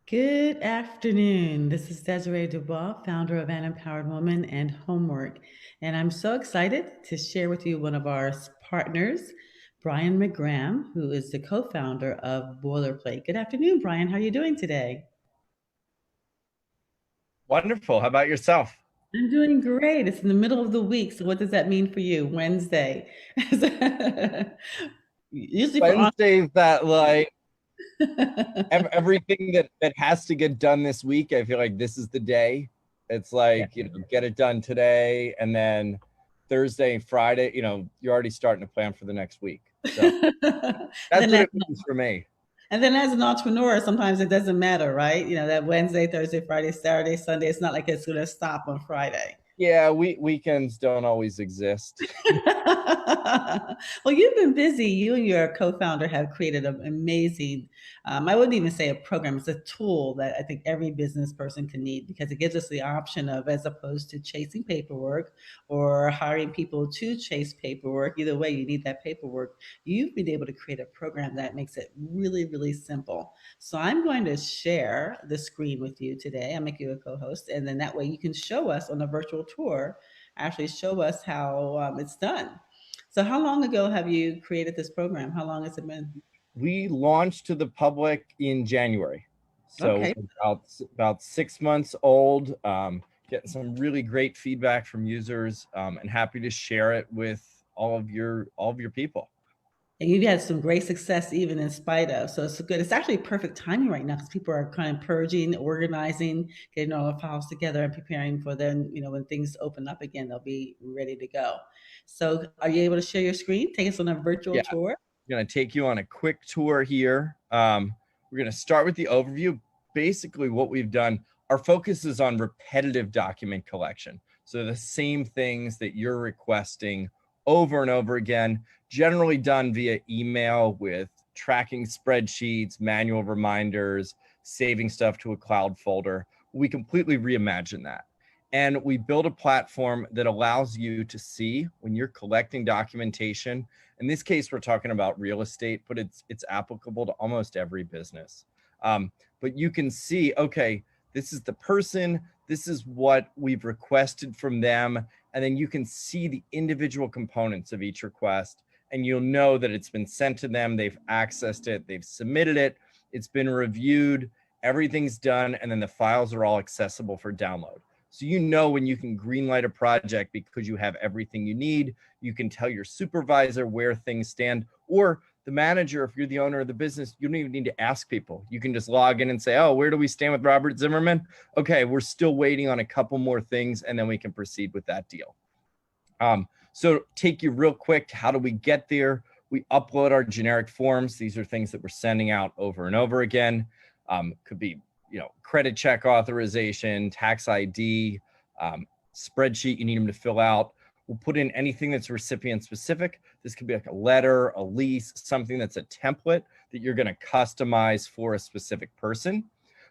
Good afternoon. This is Desiree Dubois, founder of An Empowered Woman and Homework. And I'm so excited to share with you one of our partners, Brian McGram, who is the co founder of Boilerplate. Good afternoon, Brian. How are you doing today? Wonderful. How about yourself? I'm doing great. It's in the middle of the week. So, what does that mean for you? Wednesday. Usually for on. Wednesdays that everything that has to get done this week, I feel like this is the day. It's like, get it done today, and then Thursday and Friday, you're already starting to plan for the next week. So And that's then what as it means for me. And then as an entrepreneur, sometimes it doesn't matter, right? You know, that Wednesday, Thursday, Friday, Saturday, Sunday, it's not like it's going to stop on Friday. Yeah, weekends don't always exist. Well, you've been busy. You and your co-founder have created an amazing, I wouldn't even say a program, it's a tool that I think every business person can need because it gives us the option of, as opposed to chasing paperwork or hiring people to chase paperwork, either way, you need that paperwork. You've been able to create a program that makes it really, really simple. So I'm going to share the screen with you today. I'll make you a co-host, and then that way you can show us on a virtual tour, actually show us how it's done. So how long ago have you created this program? How long has it been? We launched to the public in January, so Okay. about 6 months old. Getting some really great feedback from users, and happy to share it with all of your people. And you've had some great success even in spite of. So it's good. It's actually perfect timing right now because people are kind of purging, organizing, getting all the files together and preparing for then, when things open up again, they'll be ready to go. So are you able to share your screen? Take us on a virtual Yeah, tour. I'm going to take you on a quick tour here. We're going to start with the overview. Basically, what we've done, our focus is on repetitive document collection. So the same things that you're requesting over and over again, generally done via email with tracking spreadsheets, manual reminders, saving stuff to a cloud folder. We completely reimagine that. And we build a platform that allows you to see when you're collecting documentation. In this case, we're talking about real estate, but it's applicable to almost every business. But you can see, okay, this is the person, this is what we've requested from them, and then you can see the individual components of each request, and you'll know that it's been sent to them, they've accessed it, they've submitted it, it's been reviewed, everything's done, and then the files are all accessible for download. So you know when you can greenlight a project because you have everything you need. You can tell your supervisor where things stand, or the manager, if you're the owner of the business, you don't even need to ask people. You can just log in and say, oh, where do we stand with Robert Zimmerman? Okay, we're still waiting on a couple more things, and then we can proceed with that deal. So take you real quick, how do we get there? We upload our generic forms. These are things that we're sending out over and over again. Could be, credit check authorization, tax ID, spreadsheet you need them to fill out. We'll put in anything that's recipient specific. This could be like a letter, a lease, something that's a template that you're going to customize for a specific person.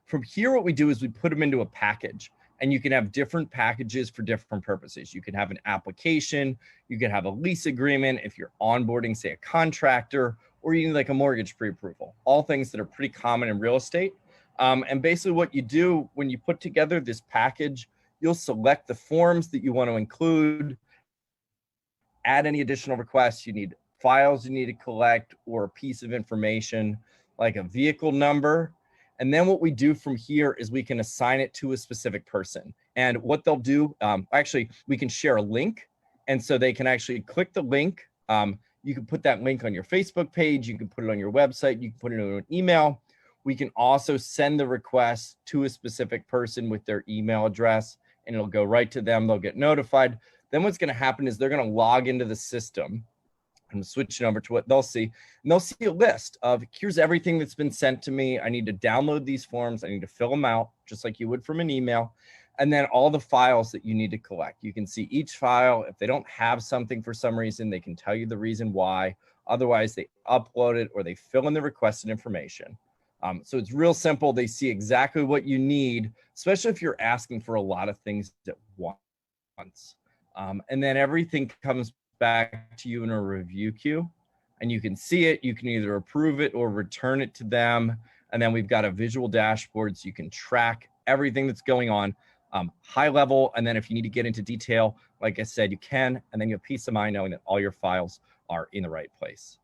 From here, what we do is we put them into a package, and you can have different packages for different purposes. You can have an application, you can have a lease agreement if you're onboarding, say, a contractor, or you need like a mortgage pre-approval, all things that are pretty common in real estate. And basically what you do when you put together this package, you'll select the forms that you want to include, add any additional requests you need, files you need to collect, or a piece of information like a vehicle number. And then what we do from here is we can assign it to a specific person. And what they'll do, actually, we can share a link. And so they can actually click the link. You can put that link on your Facebook page. You can put it on your website. You can put it in an email. We can also send the request to a specific person with their email address, and it'll go right to them. They'll get notified. Then what's going to happen is they're going to log into the system. I'm switching over to what they'll see. And they'll see a list of, here's everything that's been sent to me. I need to download these forms. I need to fill them out just like you would from an email. And then all the files that you need to collect. You can see each file. If they don't have something for some reason, they can tell you the reason why. Otherwise, they upload it or they fill in the requested information. So it's real simple. They see exactly what you need, especially if you're asking for a lot of things at once. And then everything comes back to you in a review queue, and you can see it. You can either approve it or return it to them. And then we've got a visual dashboard so you can track everything that's going on, high level. And then if you need to get into detail, like I said, you can, and then you have peace of mind knowing that all your files are in the right place.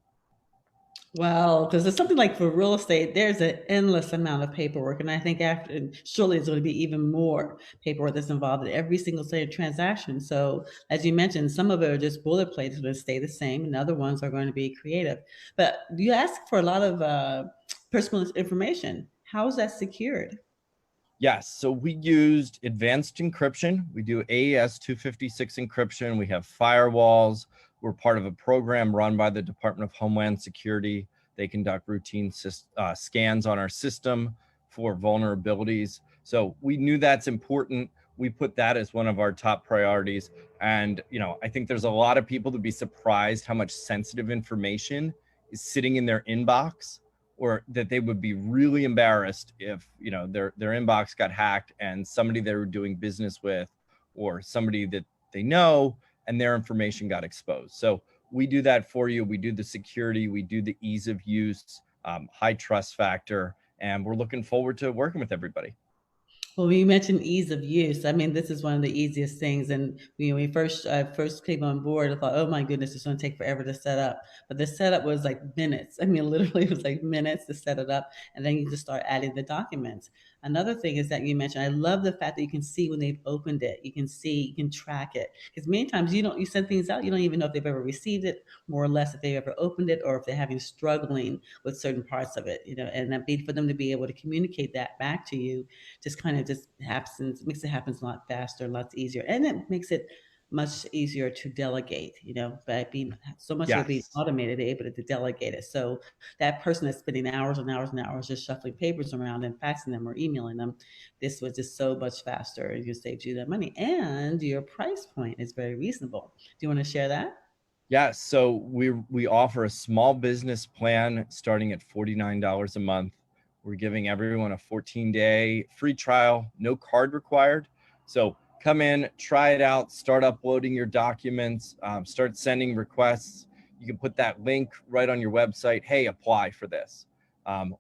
Well, because it's something like for real estate, there's an endless amount of paperwork. And I think after, and surely it's going to be even more paperwork that's involved in every single transaction. So, as you mentioned, some of it are just bullet points that stay the same, and other ones are going to be creative. But you ask for a lot of personal information. How is that secured? Yes, so we used advanced encryption. We do AES 256 encryption. We have firewalls. We're part of a program run by the Department of Homeland Security. They conduct routine scans on our system for vulnerabilities. So we knew that's important. We put that as one of our top priorities. And, you know, I think there's a lot of people to be surprised how much sensitive information is sitting in their inbox, or that they would be really embarrassed if, you know, their inbox got hacked and somebody they were doing business with, or somebody that they know, and their information got exposed. So we do that for you. We do the security, we do the ease of use, high trust factor, and we're looking forward to working with everybody. Well, you mentioned ease of use. I mean, this is one of the easiest things. And when we first came on board, I thought, oh my goodness, it's going to take forever to set up. But the setup was like minutes. I mean, literally, it was like minutes to set it up, and then you just start adding the documents. Another thing is that you mentioned, I love the fact that you can see when they've opened it. You can see, you can track it. Because many times you send things out, you don't even know if they've ever received it, more or less if they've ever opened it, or if they're having struggling with certain parts of it. And that be for them to be able to communicate that back to you just kind of just happens, makes it happens a lot faster, a lot easier, and it makes it much easier to delegate. By being so much of it being Yes. automated, they're able to delegate it. So that person that's spending hours and hours and hours just shuffling papers around and faxing them or emailing them, this was just so much faster, and you saved you that money. And your price point is very reasonable. Do you want to share that? Yeah, so we offer a small business plan starting at $49 a month. We're giving everyone a 14-day free trial, no card required. So come in, try it out, start uploading your documents, start sending requests. You can put that link right on your website. Hey, apply for this.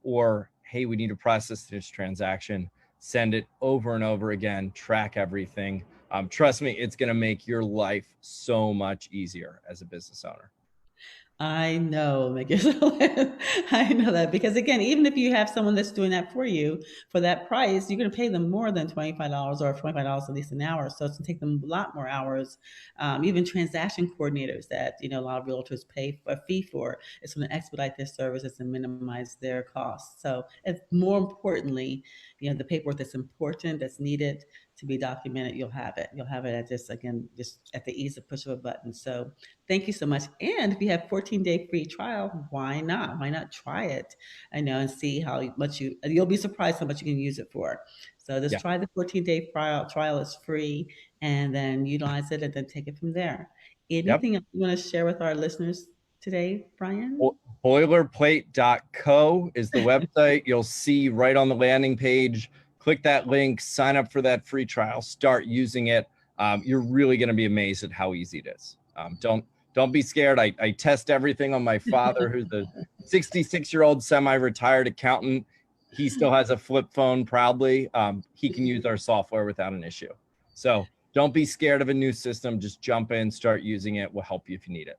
Or, hey, we need to process this transaction. Send it over and over again, track everything. Trust me, it's going to make your life so much easier as a business owner. I know, Megan. I know that because again, even if you have someone that's doing that for you for that price, you're going to pay them more than $25 or $25 at least an hour. So it's going to take them a lot more hours. Even transaction coordinators that a lot of realtors pay a fee for, it's going to expedite their services and minimize their costs. So, it's more importantly, the paperwork that's important, that's needed to be documented, you'll have it. You'll have it at just at the ease of push of a button. So thank you so much. And if you have 14-day free trial, why not? Why not try it? I know, and see how much you'll be surprised how much you can use it for. So just Yeah. try the 14-day trial. Trial is free, and then utilize it, and then take it from there. Yep. Anything else you want to share with our listeners today, Brian? Boilerplate.co is the website. You'll see right on the landing page. Click that link, sign up for that free trial, start using it. You're really going to be amazed at how easy it is. Don't be scared. I test everything on my father, who's a 66-year-old semi-retired accountant. He still has a flip phone, proudly. He can use our software without an issue. So don't be scared of a new system. Just jump in, start using it. We'll help you if you need it.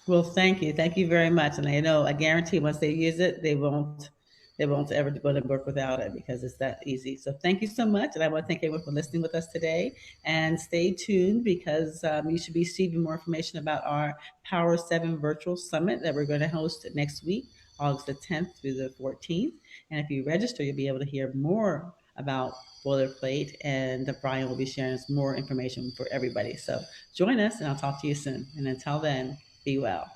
Well, thank you. Thank you very much. And I guarantee once they use it, they won't ever go to work without it because it's that easy. So thank you so much. And I want to thank everyone for listening with us today. And stay tuned because you should be receiving more information about our Power 7 Virtual Summit that we're going to host next week, August the 10th through the 14th. And if you register, you'll be able to hear more about Boilerplate, and Brian will be sharing more information for everybody. So join us, and I'll talk to you soon. And until then, be well.